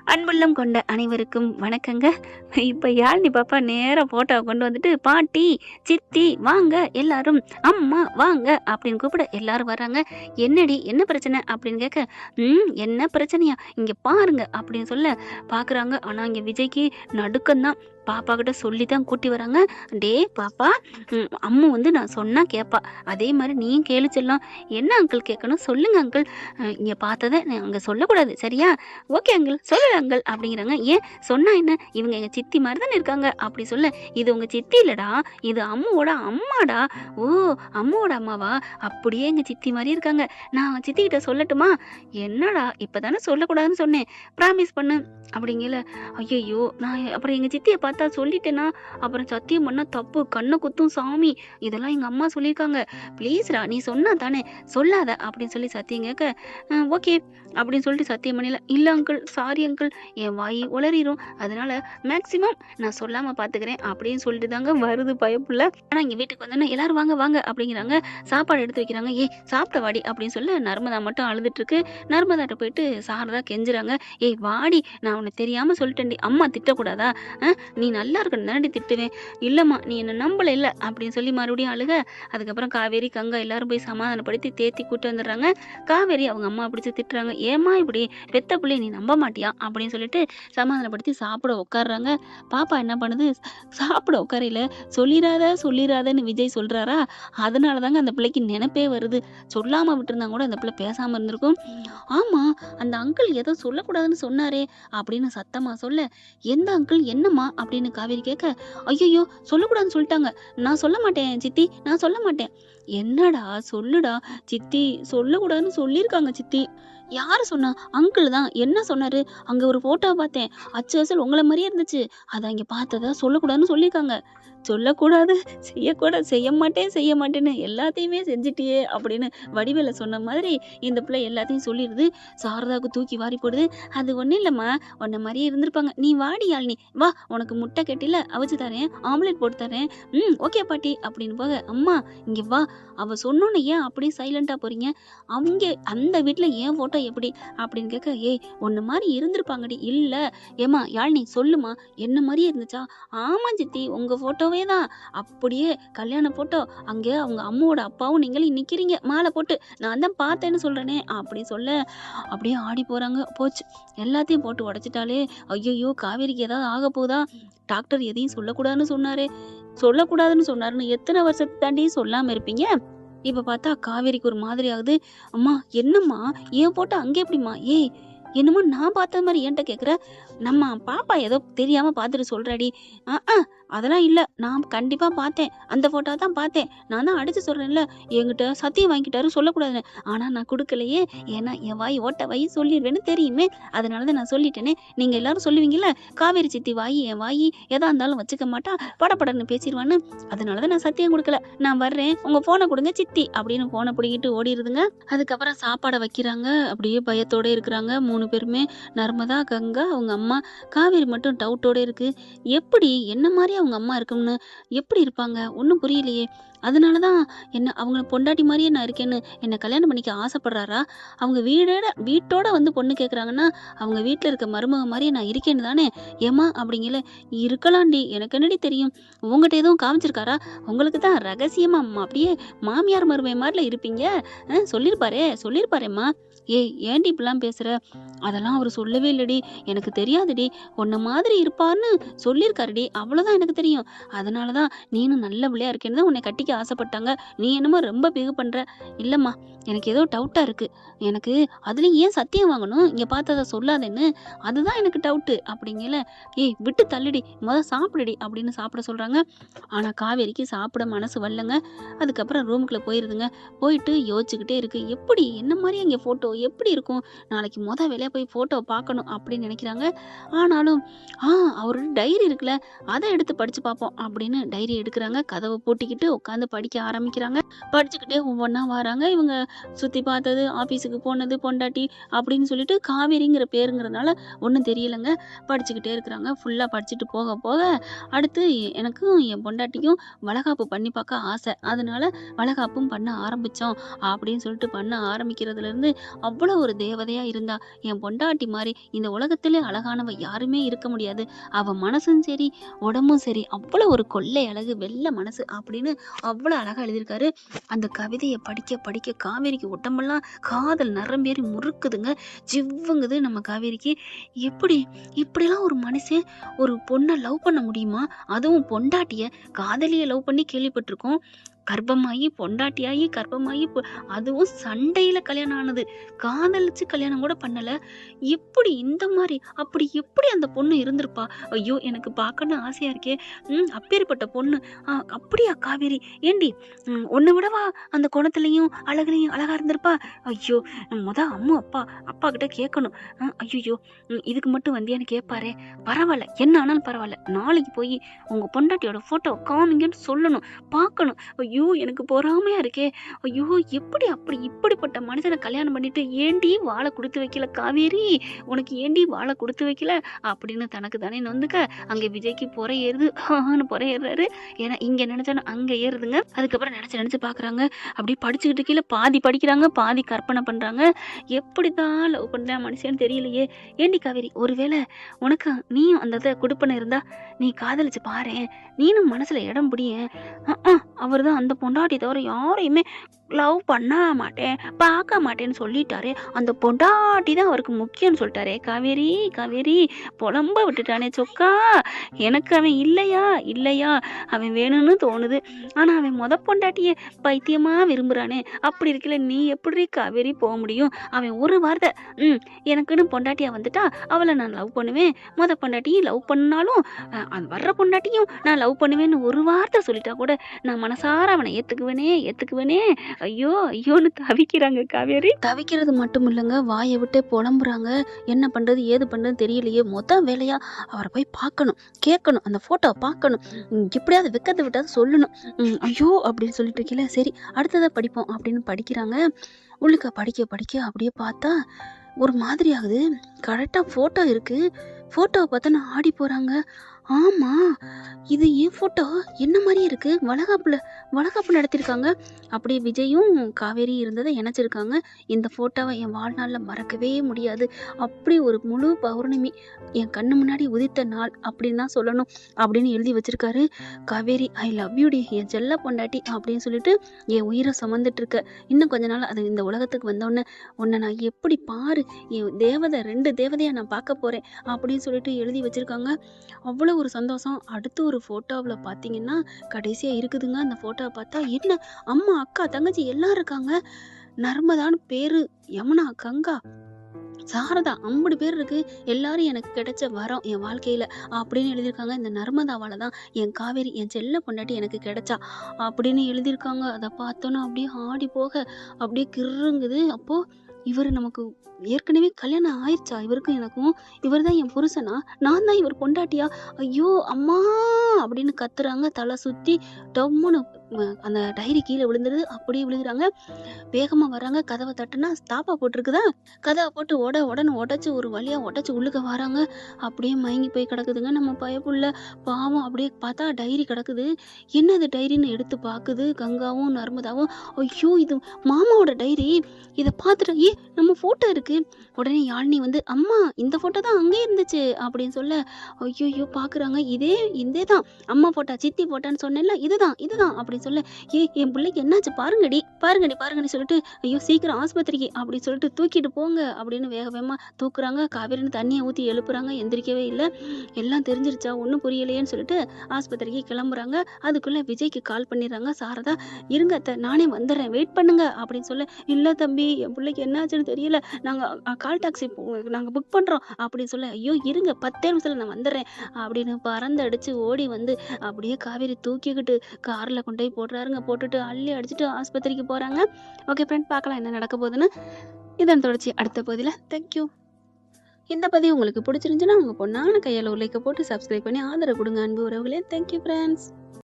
அன்புள்ளம் கொண்ட அனைவருக்கும் வணக்கங்க. இப்ப யாழினி பாப்பா நேரா ஃபோட்டோவ கொண்டு வந்துட்டு, "பாட்டி, சித்தி வாங்க எல்லாரும், அம்மா வாங்க" அப்படின்னு கூப்பிட எல்லாரும் வர்றாங்க. "என்னடி என்ன பிரச்சனை?" அப்படின்னு கேட்க, என்ன பிரச்சனையா? இங்க பாருங்க" அப்படின்னு சொல்ல பார்க்குறாங்க. ஆனா இங்க விஜய்க்கு நடுக்கம் தான். பாப்பா கிட்ட சொல்லி தான் கூட்டி வராங்க. "டேய் பாப்பா, அம்மு வந்து நான் சொன்னா கேட்பா. அதே மாரி நீயும் கேளு செல்லம்." "என்ன அங்கிள் கேட்கணும்? சொல்லுங்க அங்கிள். இங்க பார்த்தத அங்க சொல்லக்கூடாது சரியா?" "ஓகே அங்கிள், சொல்லல அங்கிள்" அப்படிங்கிறாங்க. "ஏன் சொன்னா என்ன? இவங்க எங்க சித்தி மாரி தானே இருக்காங்க" அப்படி சொல்ல, "இது உங்க சித்தி இல்லடா, இது அம்முவோட அம்மாடா." "ஓ! அம்முவோட அம்மாவா? அப்படியே எங்க சித்தி மாரி இருக்காங்க. நான் சித்தி கிட்ட சொல்லட்டுமா?" "என்னடா இப்பதானே சொல்லக்கூடாதுன்னு சொன்னேன். ப்ராமிஸ் பண்ணு" அப்படிங்கல. ஐயையோ! நான் அப்புறம் எங்க சித்திய பார்த்தா சொல்லிட்டேனா, அப்புறம் சத்தியம் பண்ணா தப்பு, கண்ண குத்தும் சாமி. இதெல்லாம் எங்க அம்மா சொல்லியிருக்காங்க. ப்ளீஸ்டா நீ சொன்னா தானே, சொல்லாத அப்படின்னு சொல்லி சத்தியம் கேட்க, ஓகே அப்படின்னு சொல்லிட்டு சத்தியம் பண்ணல. "இல்ல அங்கிள், சாரி அங்கிள், என் வாய் உளறிரும். அதனால மேக்ஸிமம் நான் சொல்லாம பார்த்துக்கிறேன்" அப்படின்னு சொல்லிட்டு தாங்க வருது பயப்புள்ள. ஆனா இங்க வீட்டுக்கு வந்தோனே எல்லாரும் வாங்க வாங்க அப்படிங்கிறாங்க. சாப்பாடு எடுத்து வைக்கிறாங்க. "ஏய் சாப்பிட்ட வாடி" அப்படின்னு சொல்ல நர்மதா மட்டும் அழுதுட்டு இருக்கு. நர்மதாட்ட போயிட்டு சாரதா கெஞ்சுறாங்க. "ஏய் வாடி, நான் உனக்கு தெரியாம சொல்லிட்டேன்டி, அம்மா திட்டக்கூடாதா? நீ நல்லா இருக்கணும் தானடி திட்டுவேன்." "இல்லம்மா நீ என்ன நம்பல இல்ல" அப்படின்னு சொல்லி மறுபடியும் அழுக. அதுக்கப்புறம் காவேரி, கங்கா எல்லாரும் போய் சமாதானப்படுத்தி தேத்தி கூட்டு வந்துடுறாங்க. காவேரி அவங்க அம்மா பிடிச்சு திட்டுறாங்க. "ஏம்மா இப்படி? பெத்த புள்ளைய நீ நம்ப மாட்டியா?" அப்படின்னு சொல்லிட்டு சமாதானப்படுத்தி சாப்பிட உட்கார்றாங்க. பாப்பா என்ன பண்ணுது, சாப்பிட உட்காரையில சொல்லிராத சொல்லிராதன்னு விஜய் சொல்றாரா, அதனால தாங்க அந்த பிள்ளைக்கு நெனப்பே வருது. சொல்லாம விட்டுருந்தா கூட அந்த பிள்ளை பேசாம இருந்திருக்கும். "ஆமா, அந்த அங்கிள் ஏதோ சொல்லக்கூடாதுன்னு சொன்னாரே" அப்படின்னு சத்தமா சொல்ல, "எந்த அங்கிள்? என்னம்மா?" அப்படின்னு காவேரி கேட்க, "ஐயையோ! சொல்லக்கூடாதுன்னு சொல்லிட்டாங்க. நான் சொல்ல மாட்டேன் சித்தி, நான் சொல்ல மாட்டேன்." "என்னடா சொல்லுடா." "சித்தி சொல்லக்கூடாதுன்னு சொல்லியிருக்காங்க சித்தி." "யாரு சொன்னா?" "அங்கிள் தான்." "என்ன சொன்னாரு?" "அங்க ஒரு ஃபோட்டோவ பார்த்தேன். அச்சு அசல் உங்கள மாரியே இருந்துச்சு. அத அங்க பார்த்ததா சொல்லக்கூடாதுன்னு சொல்லியிருக்காங்க." "சொல்லக்கூடாது, செய்யக்கூடாது, செய்ய மாட்டேன், செய்ய மாட்டேன்னு எல்லாத்தையுமே செஞ்சுட்டியே" அப்படின்னு வடிவேலு சொன்ன மாதிரி இந்த பிள்ளை எல்லாத்தையும் சொல்லிருது. சாரதாவுக்கு தூக்கி வாரி போடுது. "அது ஒண்ணும் இல்லம்மா, உன்ன மாரியே இருந்திருப்பாங்க. நீ வாடி யாழினி, வா உனக்கு முட்டை கட்டில அவிச்சு தரேன், ஆம்லெட் போட்டு தரேன்." ஓகே பாட்டி" அப்படின்னு போக, "அம்மா இங்க வா, அவ சொன்னோனே ஏன் அப்படியே சைலண்டா போறீங்க? அங்க அந்த வீட்ல என் ஃபோட்டோ எப்படி?" அப்படின்னு கேட்க, "ஏய் உன்ன மாரி இருந்திருப்பாங்கடி." "இல்ல." "ஏம்மா யாழினி சொல்லுமா, என்ன மாரியே இருந்துச்சா?" "ஆமா சித்தி, உங்க ஃபோட்டோவே தான். அப்படியே கல்யாண ஃபோட்டோ. அங்க அவங்க அம்மாவோட அப்பாவும் நீங்களும் நிக்கிறீங்க மாலை போட்டு. நான் தான் பார்த்தேன்னு சொல்றேனே." அப்படி சொல்ல அப்படியே ஆடி போறாங்க. போச்சு, எல்லாத்தையும் போட்டு உடைச்சுட்டாளே. ஐயையோ! காவேரிக்கு ஏதாவது ஆக போகுதா? டாக்டர் எதையும் சொல்லக்கூடாதுன்னு சொன்னாரே. சொல்லக்கூடாதுன்னு சொன்னாருன்னு எத்தன வருஷத்த தாண்டி சொல்லாம இருப்பீங்க? இப்ப பார்த்தா காவேரிக்கு ஒரு மாதிரி ஆகுது. "அம்மா என்னம்மா? என் ஃபோட்டோ அங்க எப்படிம்மா?" "ஏய் என்னமோ நான் பார்த்த மாரி என்ட்ட கேட்குற? நம்ம பாப்பா ஏதோ தெரியாம பார்த்துட்டு சொல்றாடி." "அ அதெல்லாம் இல்ல. நான் கண்டிப்பா பார்த்தேன். அந்த ஃபோட்டோ தான் பார்த்தேன். நான் தான் அடிச்சு சொல்றேன்ல, என்கிட்ட சத்தியம் வாங்கிட்டாரு சொல்லக்கூடாதுன்னு. ஆனா நான் குடுக்கலையே. ஏன்னா என் வாய் ஓட்ட வாய் சொல்லிருவேன்னு தெரியுமே. அதனால தான் நான் சொல்லிட்டேனே. நீங்க எல்லாரும் சொல்லுவீங்கல்ல, காவேரி சித்தி வாயி என் வாயி எதா இருந்தாலும் வச்சுக்க மாட்டா, படபடன்னு பேசிருவான்னு. அதனால தான் நான் சத்தியம் குடுக்கல. நான் வர்றேன். உங்க ஃபோன குடுங்க சித்தி" அப்படின்னு ஃபோன புடுங்கிட்டு ஓடிருதுங்க. அதுக்கப்புறம் சாப்பாட வைக்கிறாங்க. அப்படியே பயத்தோட இருக்கிறாங்க 3 பேருமே. நர்மதா, கங்கா, அவங்க அம்மா. காவேரி மட்டும் டவுட்டோட இருக்கு. எப்படி என்ன மாரி அவங்க அம்மா இருக்கும்னு எப்படி இருப்பாங்க? ஒண்ணும் புரியலையே. அதனால தான் என்ன அவங்க பொண்டாட்டி மாரியே நான் இருக்கேன்னு என்ன கல்யாணம் பண்ணிக்க ஆசைப்படுறாரா? அவங்க வீட்டோட வந்து பொண்ணு கேட்குறாங்கன்னா, அவங்க வீட்ல இருக்க மருமக மாரியே நான் இருக்கேன்னு தானே. ஏம்மா அப்படிங்கல. "இருக்கலாம்டி, எனக்கு என்னடி தெரியும்? உன்கிட்ட எதுவும் காமிச்சிருக்காரா? உங்களுக்கு தான் ரகசியமா அப்படியே மாமியார் மருமக மாரில இருப்பீங்க. சொல்லியிருப்பாரே, சொல்லியிருப்பாரேம்மா." "ஏய் ஏன்டி இப்படிலாம் பேசுற?" "அதெல்லாம் அவரு சொல்லவே இல்லடி. எனக்கு தெரியாதுடி. உன்ன மாதிரி இருப்பார்ன்னு சொல்லியிருக்காருடி. அவ்வளோதான் எனக்கு தெரியும். அதனால தான் நீனும் நல்ல பிள்ளையா இருக்கேன்னு தான் உன்னை கட்டிக்க ஆசைப்பட்டாங்க. நீ என்னமோ ரொம்ப பிகு பண்ற." "இல்லம்மா, எனக்கு ஏதோ டவுட்டா இருக்கு. எனக்கு அதுலயும் ஏன் சத்தியம் வாங்கணும்? இங்க பார்த்தத சொல்லாதேன்னு. அதுதான் எனக்கு டவுட்டு." அப்படிங்கல. "ஏய் விட்டு தள்ளுடி. சாப்பிடுடி" அப்படின்னு சாப்பிட சொல்றாங்க. ஆனா காவேரிக்கு சாப்பிட மனசு வரலங்க. அதுக்கப்புறம் ரூமுக்குள்ள போயிருதுங்க. போயிட்டு யோசிச்சுக்கிட்டே இருக்கு. எப்படி என்ன மாரி அங்க ஃபோட்டோ எப்படி இருக்கும்? நாளைக்கு வேலையா போய் ஃபோட்டோவ பார்க்கணும் அப்படின்னு நினைக்கிறாங்க. ஆனாலும், ஆ அவரோட டைரி இருக்குல்ல, அத எடுத்து படிச்சு பார்ப்போம் அப்படின்னு டைரி எடுக்குறாங்க. கதவ பூட்டிக்கிட்டு உட்காந்து படிக்க ஆரம்பிக்கிறாங்க. படிச்சுக்கிட்டே ஒவ்வொன்னா வராங்க. இவங்க சுற்றி பார்த்தது, ஆஃபீஸுக்கு போனது, பொண்டாட்டி அப்படின்னு சொல்லிட்டு காவேரிங்கிற பேருங்கிறதுனால ஒன்றும் தெரியலைங்க. படிச்சுக்கிட்டே இருக்கிறாங்க. ஃபுல்லாக படிச்சுட்டு போக போக அடுத்து எனக்கும் என் பொண்டாட்டிக்கும் வளகாப்பு பண்ணி பார்க்க ஆசை. அதனால வளகாப்பும் பண்ண ஆரம்பித்தோம் அப்படின்னு சொல்லிட்டு பண்ண ஆரம்பிக்கிறதுலேருந்து அவ்வளோ ஒரு தேவதையாக இருந்தா. என் பொண்டாட்டி மாதிரி இந்த உலகத்திலே அழகானவ யாருமே இருக்க முடியாது. அவள் மனசும் சரி உடம்பும் சரி அவ்வளோ ஒரு கொள்ளை அழகு, வெள்ளை மனசு அப்படின்னு அவ்வளோ அழகாக எழுதியிருக்காரு. அந்த கவிதையை படிக்க படிக்க காவேரிக்கு உடம்பெல்லாம் காதல் நரம்பேறி முறுக்குதுங்க, ஜிவ்வுங்குது நம்ம காவேரிக்கு. இப்படிலாம் ஒரு மனுஷன் ஒரு பொண்ணை லவ் பண்ண முடியுமா? அதுவும் பொண்டாட்டிய காதலியை லவ் பண்ணி கேள்விப்பட்டிருக்கோம். கர்ப்பமாகி பொண்டாட்டியாகி கர்ப்பமாகி அதுவும் சண்டையில் கல்யாணம் ஆனது, காதலிச்சு கல்யாணம் கூட பண்ணலை. இந்த மாதிரி அப்படி எப்படி அந்த பொண்ணு இருந்திருப்பா? ஐயோ எனக்கு பார்க்கணும் ஆசையாக இருக்கே. அப்பேற்பட்ட பொண்ணு அப்படியா காவேரி? ஏண்டி ஒன்று விடவா அந்த குணத்துலையும் அழகுலையும் அழகாக இருந்திருப்பா? ஐயோ அப்பா கிட்ட கேட்கணும். ஐயோ இதுக்கு மட்டும் வந்தியான்னு கேட்பாரே. பரவாயில்ல, என்ன ஆனாலும் பரவாயில்ல, நாளைக்கு போய் உங்கள் பொண்டாட்டியோட ஃபோட்டோ காமிங்கன்னு சொல்லணும், பார்க்கணும். ஐயோ எனக்கு பொறாமையா இருக்கே. ஐயோ இப்படிப்பட்ட மனுஷனை கல்யாணம் பண்ணிட்டு ஏண்டி வாழை கொடுத்து வைக்கல காவேரி? உனக்கு ஏண்டி வாழை கொடுத்து வைக்கல அப்படின்னு தனக்கு தானே நொந்துக்க அங்கே விஜய்க்கு புற ஏறுது. புற ஏறுறாரு. ஏன்னா இங்க நினைச்சாலும் அங்க ஏறுதுங்க. அதுக்கப்புறம் நினைச்சு பாக்குறாங்க. அப்படியே படிச்சுக்கிட்டு கீழே பாதி படிக்கிறாங்க, பாதி கற்பனை பண்றாங்க. எப்படிதான் லவ் பண்ற மனுஷன்னு தெரியலையே. ஏண்டி காவேரி, ஒருவேளை உனக்கு நீயும் அந்த கொடுப்பனை இருந்தா நீ காதலிச்சு பாரு, நீனும் மனசுல இடம் பிடிய. அவர் தான் அந்த பொண்டாட்டி தவிர யாரையுமே லவ் பண்ண மாட்டேன், பார்க்க மாட்டேன்னு சொல்லிட்டாரே. அந்த பொண்டாட்டி தான் அவருக்கு முக்கியம்னு சொல்லிட்டாரே. காவேரி புலம்ப விட்டுட்டானே சொக்கா. எனக்கு அவன் இல்லையா அவன் வேணும்னு தோணுது. ஆனால் அவன் பொண்டாட்டியை பைத்தியமாக விரும்புகிறானே. அப்படி இருக்கல நீ எப்படி காவேரி போக முடியும்? அவன் ஒரு வார்த்தை எனக்குன்னு பொண்டாட்டியாக வந்துட்டா அவளை நான் லவ் பண்ணுவேன், பொண்டாட்டியும் லவ் பண்ணாலும் வர்ற பொண்டாட்டியும் நான் லவ் பண்ணுவேன்னு ஒரு வார்த்தை சொல்லிட்டா கூட நான் மனசார அவனை ஏற்றுக்குவேனே. ஐயோன்னு தவிக்கிறாங்க காவேரி. தவிக்கிறது மட்டும் இல்லைங்க, வாயை விட்டே புலம்புறாங்க. என்ன பண்ணுறது ஏது பண்ணுறது தெரியலையே. வேலையா அவரை போய் பார்க்கணும், கேட்கணும், அந்த ஃபோட்டோவை பார்க்கணும், எப்படியாவது வெக்கத்தை விட்டாவது சொல்லணும். ஐயோ அப்படின்னு சொல்லிட்டு இருக்கீங்களே. சரி அடுத்ததை படிப்போம் அப்படின்னு படிக்கிறாங்க. உள்ளுக்க படிக்க அப்படியே பார்த்தா ஒரு மாதிரி ஆகுது. கரெக்டாக ஃபோட்டோ இருக்குது. ஃபோட்டோவை பார்த்தா நான் ஆடி போகிறாங்க. ஆமாம், இது என் ஃபோட்டோ என்ன மாதிரியே இருக்குது. வளகாப்பு நடத்தியிருக்காங்க. அப்படியே விஜயும் காவேரி இருந்ததை இணைச்சிருக்காங்க. இந்த ஃபோட்டோவை என் வாழ்நாளில் மறக்கவே முடியாது. அப்படி ஒரு முழு பௌர்ணமி என் கண்ணு முன்னாடி உதித்த நாள் அப்படின்னு தான் சொல்லணும் அப்படின்னு எழுதி வச்சிருக்காரு. காவேரி ஐ லவ் யூ டி, என் செல்ல பொண்டாட்டி அப்படின்னு சொல்லிட்டு என் உயிரை சுமந்துட்டு இருக்க. இன்னும் கொஞ்ச நாள் அது இந்த உலகத்துக்கு வந்தோடனே உன்னை நான் எப்படி பாரு, என் தேவதை 2 தேவதையாக நான் பார்க்க போகிறேன் அப்படின்னு சொல்லிட்டு எழுதி வச்சிருக்காங்க. அவ்வளோ ஒரு சந்தோஷம். அடுத்து ஒரு ஃபோட்டோவில் பார்த்தீங்கன்னா கடைசியாக இருக்குதுங்க. அந்த ஃபோட்டோவை பார்த்தா என்ன அம்மா அக்கா தங்கச்சி எல்லாம் இருக்காங்க. நர்மதான்னு பேரு, யமுனா, கங்கா, சாரதா 50 பேர் இருக்கு. எல்லாரும் எனக்கு கிடைச்ச வரம் என் வாழ்க்கையில அப்படின்னு எழுதியிருக்காங்க. இந்த நர்மதாவால தான் என் காவேரி என் செல்ல பொண்டாட்டி எனக்கு கிடைச்சா அப்படின்னு எழுதியிருக்காங்க. அதை பார்த்தோன்னா அப்படியே ஆடி போக அப்படியே கிருங்குது. அப்போ இவர் நமக்கு ஏற்கனவே கல்யாணம் ஆயிடுச்சா? இவருக்கும் எனக்கும் இவர் தான் என் புருஷனா? நான் தான் இவர் பொண்டாட்டியா? ஐயோ அம்மா அப்படின்னு கத்துறாங்க. தலை சுற்றி டம்முன்னு அந்த டைரி கீழே விழுந்துருது. அப்படியே விழுகுறாங்க. வேகமாக வராங்க. கதவை தட்டுனா ஸ்டாப்பா போட்டிருக்குதா. கதவை போட்டு உடனே உடச்சி ஒரு வழியாக உடச்சி உள்ளுக்க வராங்க. அப்படியே மயங்கி போய் கிடக்குதுங்க நம்ம பயப்புள்ள. பாவம். அப்படியே பார்த்தா டைரி கிடக்குது. என்னது டைரின்னு எடுத்து பார்க்குது கங்காவும் நர்மதாவும். ஐயோ இது மாமாவோட டைரி. இதை பார்த்துட்டு நம்ம ஃபோட்டோ இருக்கு. உடனே யாழினி வந்து அம்மா இந்த ஃபோட்டோ தான் அங்கே இருந்துச்சு அப்படின்னு சொல்ல ஐயோ பார்க்குறாங்க. இதே தான் அம்மா ஃபோட்டோ, சித்தி ஃபோட்டோன்னு சொன்னேன்ல, இதுதான் அப்படின்னு சொல்ல என் பிள்ளைக்கு என்னாச்சு பாருங்கடி சொல்லிட்டு ஐயோ சீக்கிரம் ஆஸ்பத்திரிக்கு அப்படின்னு சொல்லிட்டு தூக்கிட்டு போங்க அப்படின்னு வேகமாக தூக்குறாங்க. காவேரின்னு தண்ணியை ஊற்றி எழுப்புறாங்க. எந்திரிக்கவே இல்லை. எல்லாம் தெரிஞ்சிருச்சா ஒன்றும் புரியலையேன்னு சொல்லிட்டு ஆஸ்பத்திரிக்கு கிளம்புறாங்க. அதுக்குள்ளே விஜய்க்கு கால் பண்ணிடுறாங்க. சாரதா இருங்க அத்தை நானே வந்துடுறேன், வெயிட் பண்ணுங்க அப்படின்னு சொல்ல இல்லை தம்பி என் பிள்ளைக்கு என்னாச்சுன்னு தெரியல, நாங்கள் கால் டாக்ஸி நாங்கள் புக் பண்ணுறோம் அப்படின்னு சொல்ல ஐயோ இருங்க 10 நிமிஷத்தில் நான் வந்துடுறேன் அப்படின்னு பறந்து அடித்து ஓடி வந்து அப்படியே காவேரி தூக்கிக்கிட்டு காரில் கொண்டு போய் போடுறாருங்க. போட்டுட்டு அள்ளி அடிச்சுட்டு ஆஸ்பத்திரிக்கு போகிறாங்க. ஓகே ஃப்ரெண்ட், பார்க்கலாம் என்ன நடக்க போகுதுன்னு. இதன் தொடர்ச்சி அடுத்த பகுதியில். தேங்க்யூ. இந்த பதிவு உங்களுக்கு பிடிச்சிருந்துச்சுன்னா உங்கள் பொண்ணான கையால் ஒரு லைக்கை போட்டு சப்ஸ்கிரைப் பண்ணி ஆதரவு கொடுங்க அன்பு உறவுகளே. Thank you friends.